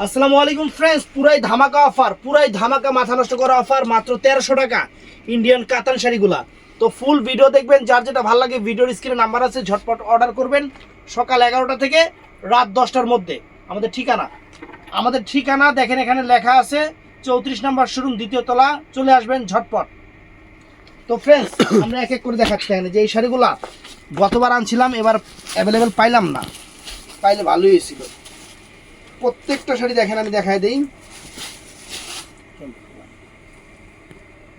আসসালামু আলাইকুম ফ্রেন্ডস, পুরাই ধামাকা অফার, পুরাই ধামাকা মাথা নষ্ট করা অফার, মাত্র 1300 টাকা ইন্ডিয়ান কাতান শাড়িগুলা। তো ফুল ভিডিও দেখবেন, যার যেটা ভালো লাগে ভিডিওর স্ক্রিনে নাম্বার আছে, ঝটপট অর্ডার করবেন। সকাল 11টা থেকে রাত 10টার মধ্যে আমাদের ঠিকানা দেখেন, এখানে লেখা আছে 34 নম্বর শোরুম, দ্বিতীয় তলা, চলে আসবেন ঝটপট। তো ফ্রেন্ডস, আমরা এক এক করে দেখাচ্ছি। এখানে যে এই শাড়িগুলা গতবার আনছিলাম, এবার অ্যাভেলেবেল পাইলাম না, পাইলে ভালোই হয়েছিল। প্রত্যেকটা শাড়ি দেখেন, আমি দেখাই দিই।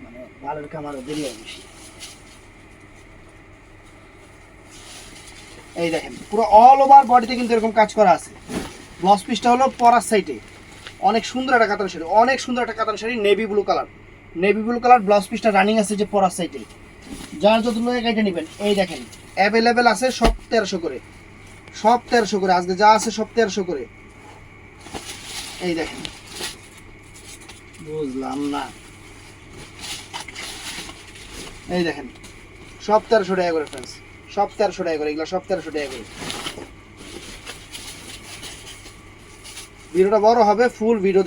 মানে ভালোর কামারও দেরি হয় বেশি। এই দেখেন, পুরো অল ওভার বডিতে কিন্তু এরকম কাজ করা আছে। ব্লাউজ পিসটা হলো পরার সাইডে, অনেক সুন্দর একটা কাতান শাড়ি, অনেক সুন্দর একটা কাতান sari, navy blue colour blouse পিসটা রানিং আছে যে পরার সাইডে। যার যত গাইটা নেবেন, এই দেখেন অ্যাভেলেবেল আছে সব 1300 করে, সব 1300 করে, আজকে যা আছে সব 1300 করে। এই দেখেন, বুঝলাম না, এই দেখেন সব 1300 টাকা করে ফ্রেন্ডস, সব 1300 টাকা করে, এগুলো সব 1300 টাকা করে। ভিডিওটা বড় হবে, ফুল ভিডিও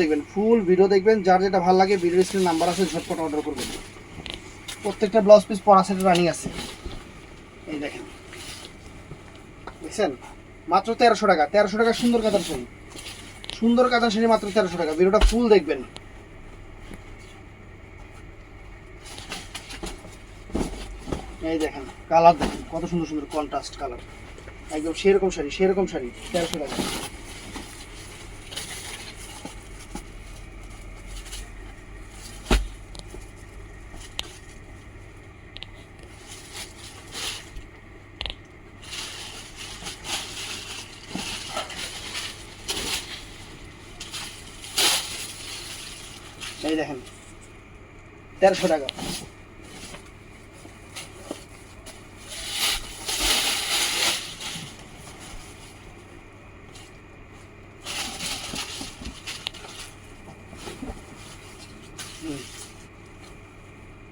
দেখবেন, যার যেটা ভালো লাগে ভিডিও স্ক্রিনে নাম্বার আছে, ঝটপট অর্ডার করবেন। প্রত্যেকটা ব্লাউজ পিস পরা সেটে রানিং আছে। এই দেখেন, দেখছেন, মাত্র 1300 টাকা, 1300 টাকা সুন্দর কাতান শাড়ি, মাত্র 1300 টাকা। ভিডিওটা ফুল দেখবেন। এই দেখেন কালার, দেখেন কত সুন্দর সুন্দর কন্ট্রাস্ট কালার, একদম সেরকম শাড়ি 1300 টাকা। এই দেখেন 1300 টাকা। হুম,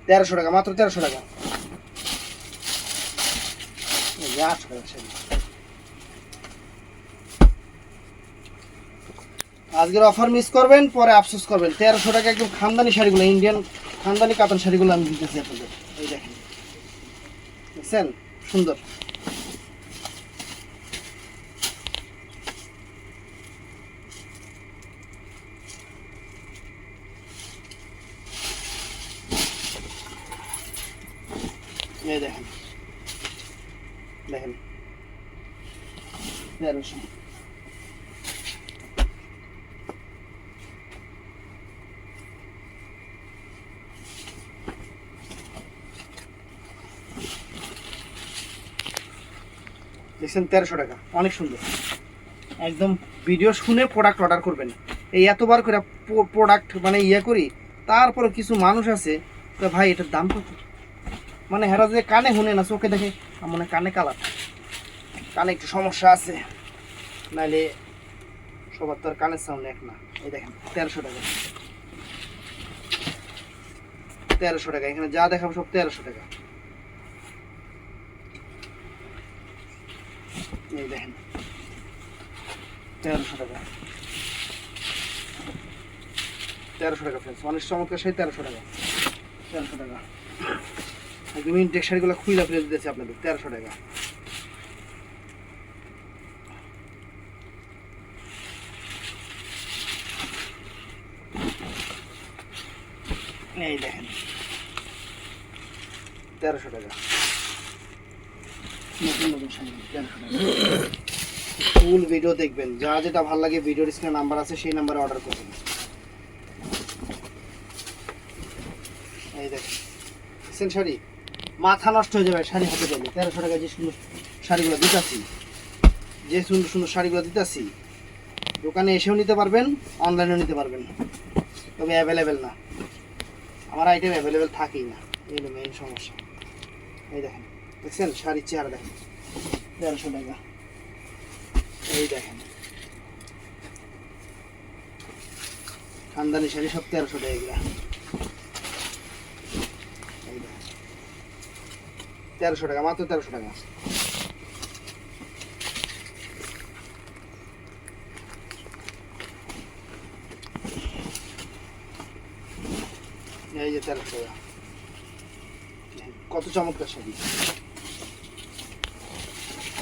1300 টাকা, মাত্র 1300 টাকা। এই যে 800 টাকা শাড়ি। আজকের অফার মিস করবেন, পরে আফসোস করবেন। 1300 টাকা একদম খানদানি শাড়িগুলো, ইন্ডিয়ান খানদানি কাতান শাড়িগুলো আমি দিতেছি আপনাদের। এই দেখেন, দেখছেন সুন্দর। এই দেখেন, দেখেন 1300। দেখছেন 1300 টাকা, অনেক সুন্দর। একদম ভিডিও শুনে প্রোডাক্ট অর্ডার করবেন। এই এতবার করে প্রোডাক্ট মানে ইয়ে করি, তারপরে কিছু মানুষ আছে তো ভাই এটার দাম কত, মানে হেরা যে কানে শুনে না, চোখে দেখে মানে কানে কালার, কানে একটু সমস্যা আছে, নাইলে সবার তো আর কানের সাউন্ড এক না। এই দেখেন 1300 টাকা, 1300 টাকা, এখানে যা দেখাবো সব 1300 টাকা। এই দেখেন 1300 টাকা, 1300 টাকা ফ্রেন্ডস, অনেক চমৎকার সেই 1300 টাকা, 1300 টাকা। একদম ইনটেক শাড়িগুলো খুইলা ফেলে দিতেছি আপনাদের 1300 টাকা। এই দেখেন 1300 টাকা, নতুন নতুন শাড়ি 1300 টাকা। ফুল ভিডিও দেখবেন, যা যেটা ভালো লাগে ভিডিওর স্ক্রিনে নাম্বার আছে, সেই নাম্বারে অর্ডার করবেন। এই দেখেন, দেখছেন শাড়ি, মাথা নষ্ট হয়ে যাবে শাড়ি হাতে পেলে। 1300 টাকায় যে সুন্দর শাড়িগুলো দিতেছি, যে সুন্দর সুন্দর শাড়িগুলো দিতেছি, দোকানে এসেও নিতে পারবেন, অনলাইনেও নিতে পারবেন, তবে অ্যাভেলেবেল না, আমার আইটেম অ্যাভেলেবেল থাকেই না, এই হলো মেইন সমস্যা। এই দেখেন, দেখছেন শাড়ির চেহারা দেখেন, 1300 টাকা। এই দেখেন খানদানি শাড়ি, সব 1300 টাকা এগুলা। এই দেখেন 1300 টাকা, মাত্র 1300 টাকা। এই যে 1300 টাকা, কত চমৎকার শাড়ি।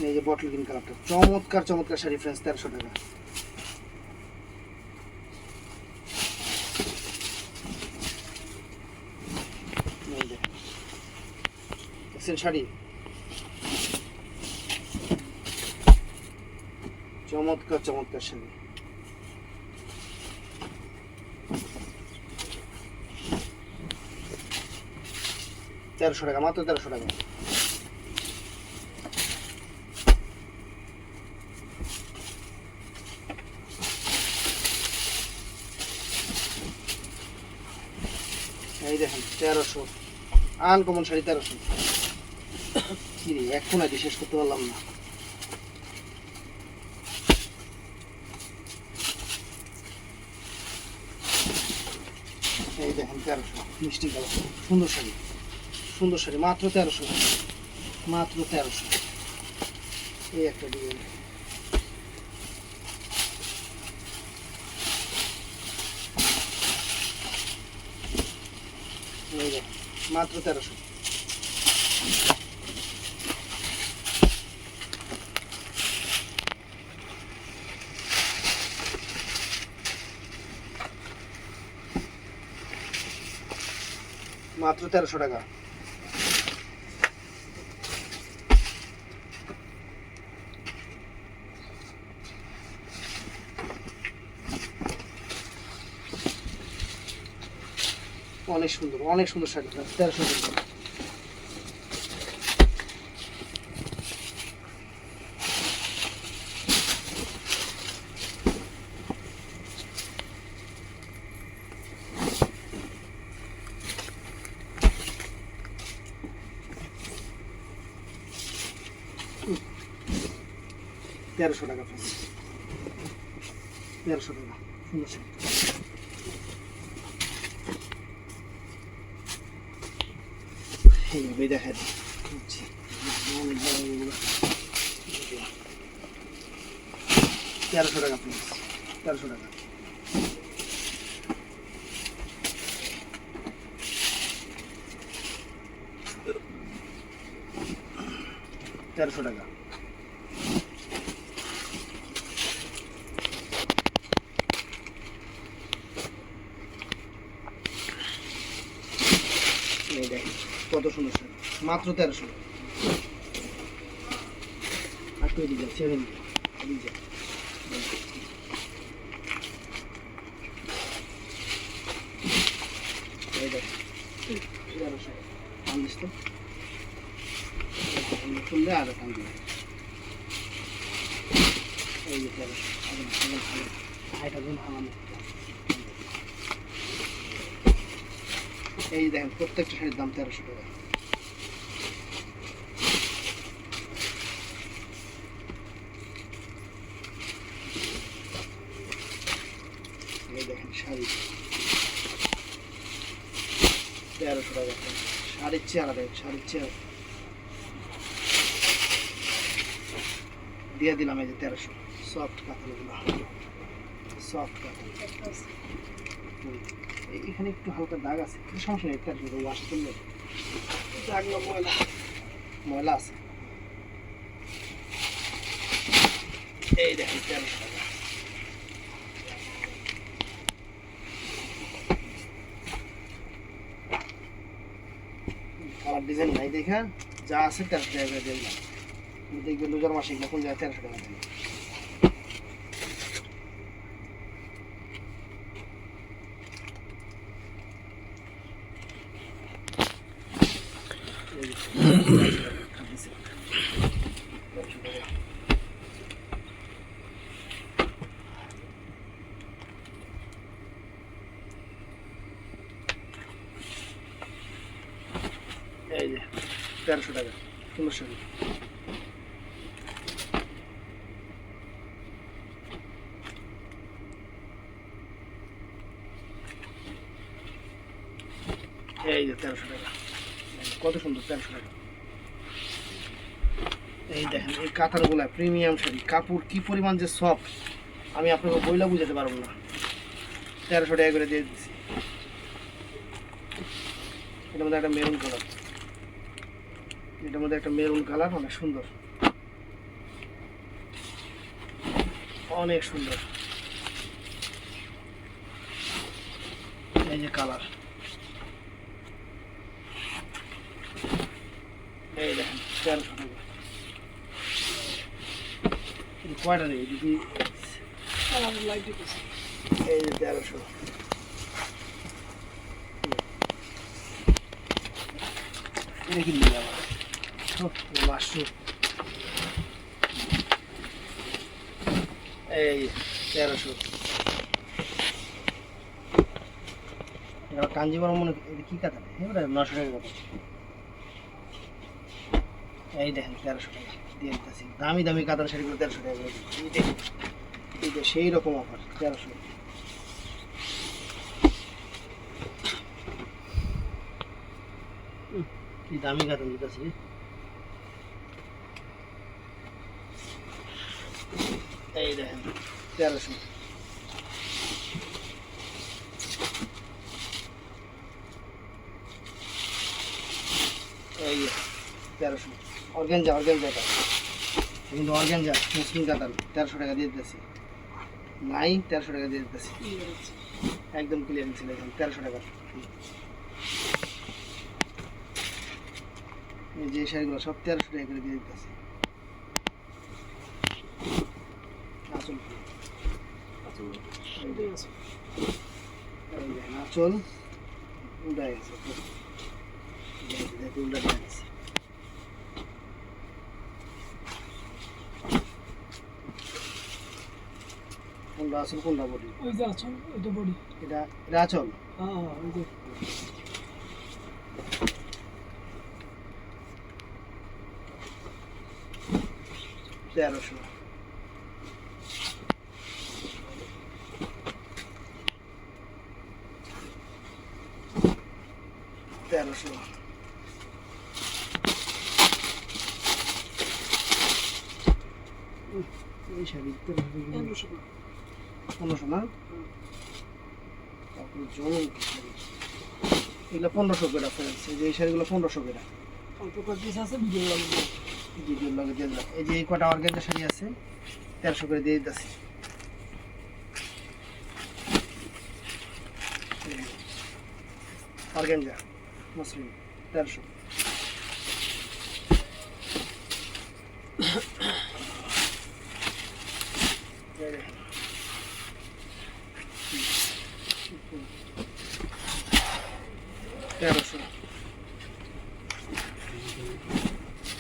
এই যে বটল গ্রিন কালারটা, চমৎকার চমৎকার শাড়ি ফ্রেন্ডস, 1300 টাকা। দেখছেন শাড়ি, চমৎকার চমৎকার শাড়ি। তেরোশো টাকা, মাত্র 1300 টাকা। এই দেখেন 1300, আনকমন শাড়ি 1300। কি রে, এক কোনায় শেষ করতে পারলাম না। এই দেখেন 1300, মিষ্টি কালার, সুন্দর শাড়ি, সুন্দর শাড়ি, মাত্র 1300, মাত্র 1300। এই একটা ডিজাইন, এই দেখেন মাত্র 1300। মাত্র 1300 টাকা। অনেক সুন্দর, অনেক সুন্দর শাড়ি, 1300 টাকা। তেরোশো টাকা, 1300 টাকা, সুন্দর শাড়ি। এইভাবেই দেখা যায়, 1300 টাকা, 1300 টাকা। তেরোশো টাকা। এই দেখেন কত সুন্দর শাড়ি, মাত্র 1300। আর কই ডিজাইন, 7 ডিজাইন। এই দেখেন 1300, আনলিস তো খুললে আর কান দিবে। এই যে 1300, হাইটা গুণ হামানো। এই দেখেন প্রত্যেকটা শাড়ির দাম 1300 টাকা। এই দেখেন শাড়ি 1300 টাকা। শাড়ির চেহারা দেখেন, শাড়ির চেহারা দিয়ে দিলাম। এই যে 1300, সফট কাতানগুলো, সফট কাতান। এখানে একটু হালকা দাগ আছে, সমস্যা নেই, একটা ওয়াশ করলে দাগ না, ময়লা ময়লা আছে। এই দেখেন 1300 টাকা। কালার ডিজাইন নাই দেখা, যা আছে 1300 টাকা করে দিয়ে দিলাম। দেখবে লুজার মাসে কোন জায়গায় 1300 টাকা দেবে। এই যে 1300 টাকা, সুন্দর শাড়ি। এই যে 1300 টাকা, কত সুন্দর, 1300 টাকা। এই দেখেন এই কাতারগুলা প্রিমিয়াম শাড়ি, কাপড় কি পরিমাণ যে সফট আমি আপনাকে বইলা বুঝাতে পারবো না। 1300 টাকা করে দিয়ে দিচ্ছি। এটার মধ্যে একটা মেরুন কালার, এটার মধ্যে একটা মেরুন কালার, অনেক সুন্দর, অনেক সুন্দর। এই যে কালার, এই দেখেন 1300 টাকা। কয়টা নেই দিদি? এই যে 1300। এটা কি নিয়ে আমার মাশরুম, এই 1300। কাঞ্জিবরম মনে কি কাতান, এবারে 900 টাকা কথা। এই দেখেন 1300 টাকা দিয়ে দিতেছি। দামি দামি কাতান শাড়িগুলো 1300 টাকা করে দিচ্ছি। এই যে সেই রকম অফার 1300। কি দামি কাতান দিতেছি। এই দেখেন 1300। এই 1300 অর্গানজা, অর্গানজা এটা কিন্তু অর্গানজা মুসলিম কাতান 1300 টাকা দিয়ে দিতেছি। নাই 1300 টাকা দিয়ে দিতেছি, একদম ক্লিয়ার ছিল, এখন 1300 টাকা। এই যে শাড়িগুলো সব 1300 টাকা করে দিয়ে দিতেছি। আঁচল, আঁচল উল্টা গেছে, উল্টা গেছে। কোনটা আঁচল, কোনটা বডি? ওই যে আঁচল, ওইটা বডি। এটা এটা আঁচল। হ্যাঁ ওই যে 1300। এই শাড়ি 1500 না? তারপরে জমন কি শাড়ি, এগুলো 1500 করে ফ্রেন্ডস। এই যে এই শাড়িগুলো 1500 করে। অল্প কয়েক আছে, ভিডিও লাগবে, ভিডিও লাগে দিয়ে দিলাম। এই যে এই কটা অর্গানজা শাড়ি আছে 1300 করে দিয়ে দিতেছি। অর্গানজা মুসলিম 1300।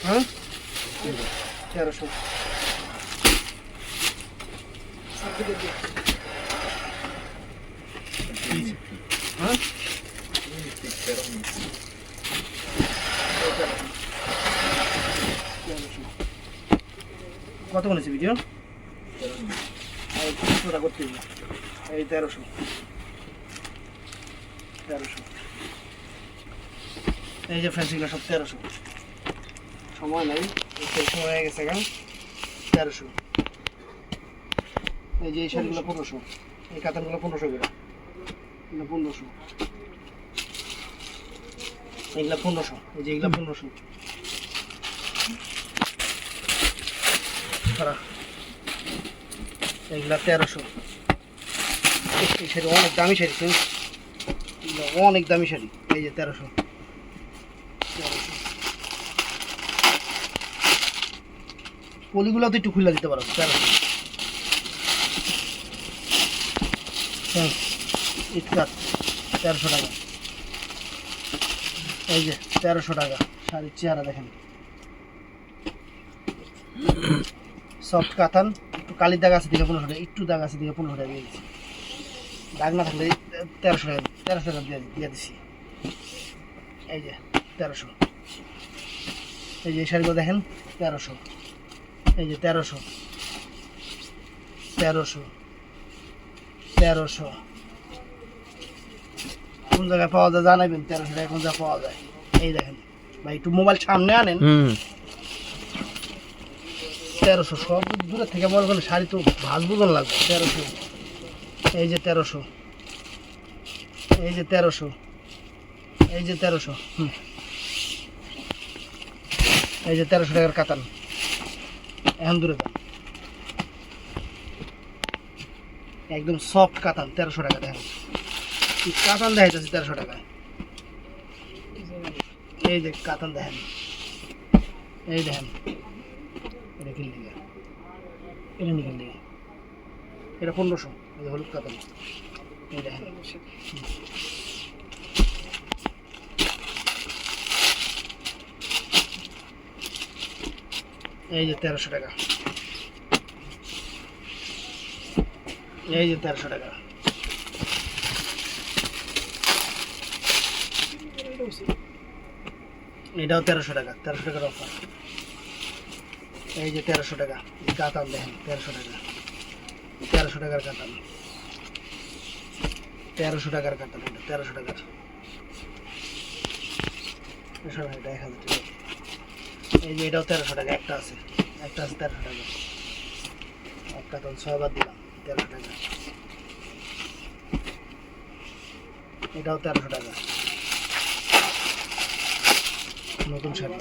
হ্যাঁ 1300। হ্যাঁ কত বলেছে ভিডিও? করতে এই 1300। এই যে ফ্যান্সিগুলো সব 1300। সময় নাই, সময় হয়ে গেছে গা। 1300। এই যে এই শাড়িগুলো 1500, এই কাতানগুলো 1500 করে, 1500। এগুলা 1500, এই যে এগুলা 1500। এগুলা 1300। এই শাড়ি অনেক দামি শাড়ি, অনেক দামি শাড়ি। এই যে 1300। পলিগুলো তো একটু খুলে দিতে পারো। 1300। হ্যাঁ ইটকাট 1300 টাকা। এই যে 1300 টাকা শাড়ির চেহারা দেখেন, সফট কাতান, একটু কালির দাগ আছে দিকে 1500 টাকা, একটু দাগ আছে দিকে 1500 টাকা দিয়ে দিচ্ছি। দাগ না থাকলে 1300 টাকা, 1300 টাকা দিয়ে দিচ্ছি। এই যে 1300। এই যে শাড়িগুলো দেখেন 1300। এই যে 1300, 1300, 1300। কোন জায়গায় পাওয়া যায় জানাবেন, 1300 টাকা কোন জায়গায় পাওয়া যায়। এই দেখেন ভাই, একটু মোবাইল সামনে আনেন। 1300, সব দূরের থেকে মনে করেন শাড়ি তো ভাজ বুঝন লাগবে। 1300। এই যে 1300, এই যে 1300, এই যে 1300, এই যে 1300 টাকার কাতান, এখন দূরে যান, একদম সফট কাতান 1300 টাকা। দেখেন কি কাতান দেখাইতেছে 1300 টাকায়। এই যে কাতান দেখেন, এই দেখেন, এটা কিনলে এটা নিয়ে কিনলে এটা 1500, এই যে হলুদ কাতান, এই দেখেন। এই যে 1300 টাকা, এই যে 1300 টাকা, এটাও 1300 টাকা, 1300 টাকার অফার। এই যে 1300 টাকা কাতান দেখেন, 1300 টাকা, 1300 টাকার কাতান, 1300 টাকার কাতান, এটা 1300 টাকার। এটা 1000 টাকা। এই যে এটাও 1300 টাকা, একটা আছে 1300 টাকা, এক কাতান 6 বার দিলাম 1300 টাকা। এটাও 1300 টাকা, নতুন শাড়ি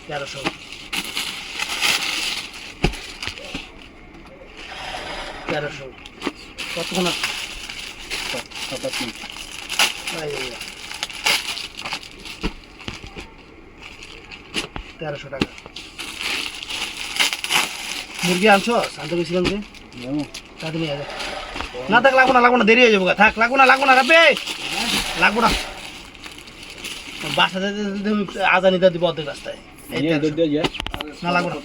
1300, কতক্ষণ আছে? 7-8 মিনিট। 1300 টাকা। মুরগি আনছো? আনতে গেছিলাম যে তাতে নিয়ে যাবে না, থাক লাগবো না, দেরি হয়ে যাবো, থাক লাগবো না রাবে, লাগবো না। বাসাতে আজানি দা দিব অর্ধেক রাস্তায়, না লাগবো না।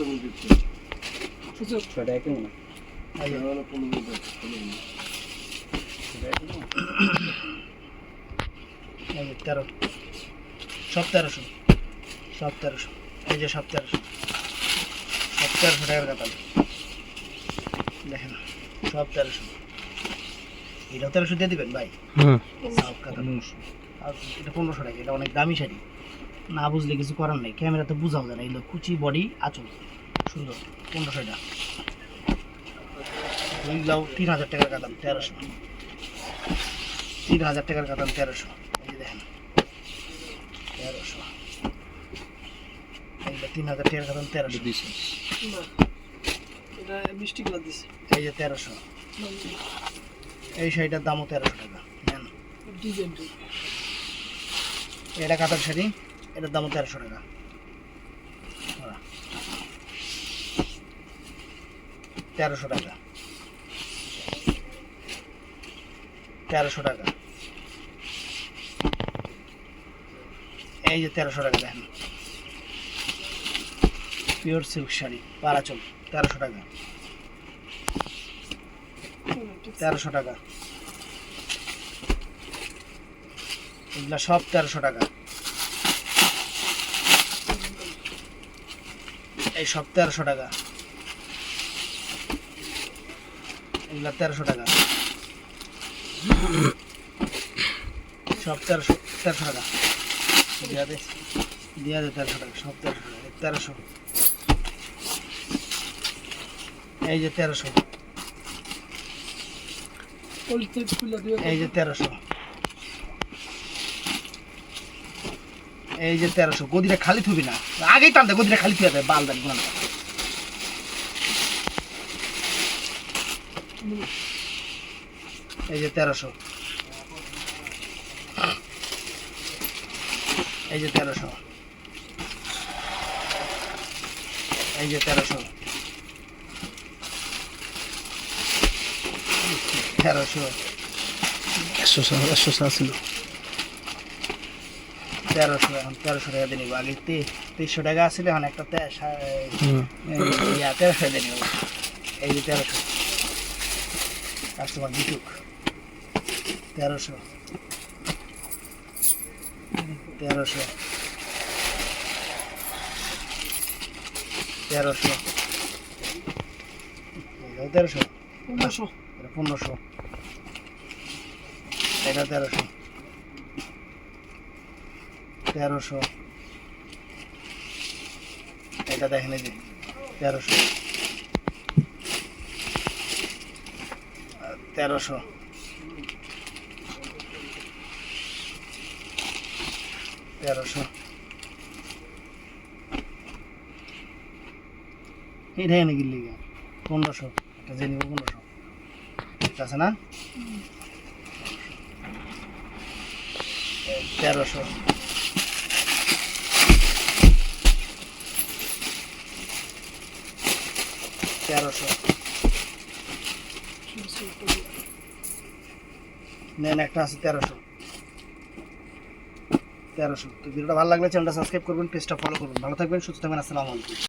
এই যে 13, সব 1300, সব 1300, এই যে সব 1300, সব 1300 টাকার কাতান দেখেন, সব 1300। এটাও 1300 দিয়ে দিবেন ভাই? সব কাতান 900, আর এটা 1500 টাকা। এটা অনেক দামি শাড়ি, না বুঝলে কিছু করার নেই, ক্যামেরাতে বোঝাও যায় না। এগুলো কুচি বডি আঁচল সুন্দর, 1500 টাকা। এইগুলাও 3000 টাকার কাতান, 1300, 3000 টাকার কাতান 1300। এই যে দেখেন 1300, এইগুলো 3000 টাকার কাতান 1300। এটা মিষ্টি কালার দিছে, এই যে 1300, এই শাড়িটার দামও 1300 টাকা। নেন, ডিজাইনটা এটা কাতার শাড়ি, এটার দামও 1300 টাকা। 1300 টাকা, 1300 টাকা। এই যে 1300 টাকা দেখেন, পিওর সিল্ক শাড়ি পারাচল 1300 টাকা, 1300 টাকা। এগুলা সব 1300 টাকা, এই সব 1300 টাকা, এগুলা 1300 টাকা, সব 1300 টাকা। দিয়া দে 1300 টাকা, সব 1300 টাকা, 1300। এই যে 1300, এই যে 1300, এই যে 1300। গদিটা খালি থবি না, আগেই টানতে গদিটা খালি থুয়ে দেয়, বাল দেন না। এই যে 1300, এই যে 1300, এই যে 1300, 1300, 100 ছিল 1300, এখন 1300 টাকা দিয়ে নিব। আগে 300 টাকা আসছিল, এখন একটা 1300 দিয়ে নিব। এই যে 1300, কাস্টমার দিটুক 1300, 1300, 1300, 1300, 1500, 1500, এটা 1300, 1300, এটা দেখেন এই যে 1300, 1300, 1300 এটা এনে গিলি 1500 এটা জেনে 1500 ঠিক আছে না 1300 নেন একটা আছে 1300 তো ভিডিওটা ভালো লাগলে চ্যানেলটা সাবস্ক্রাইব করবেন, পেজটা ফলো করবেন। ভালো থাকবেন, সুস্থ থাকবেন। আসসালামু আলাইকুম।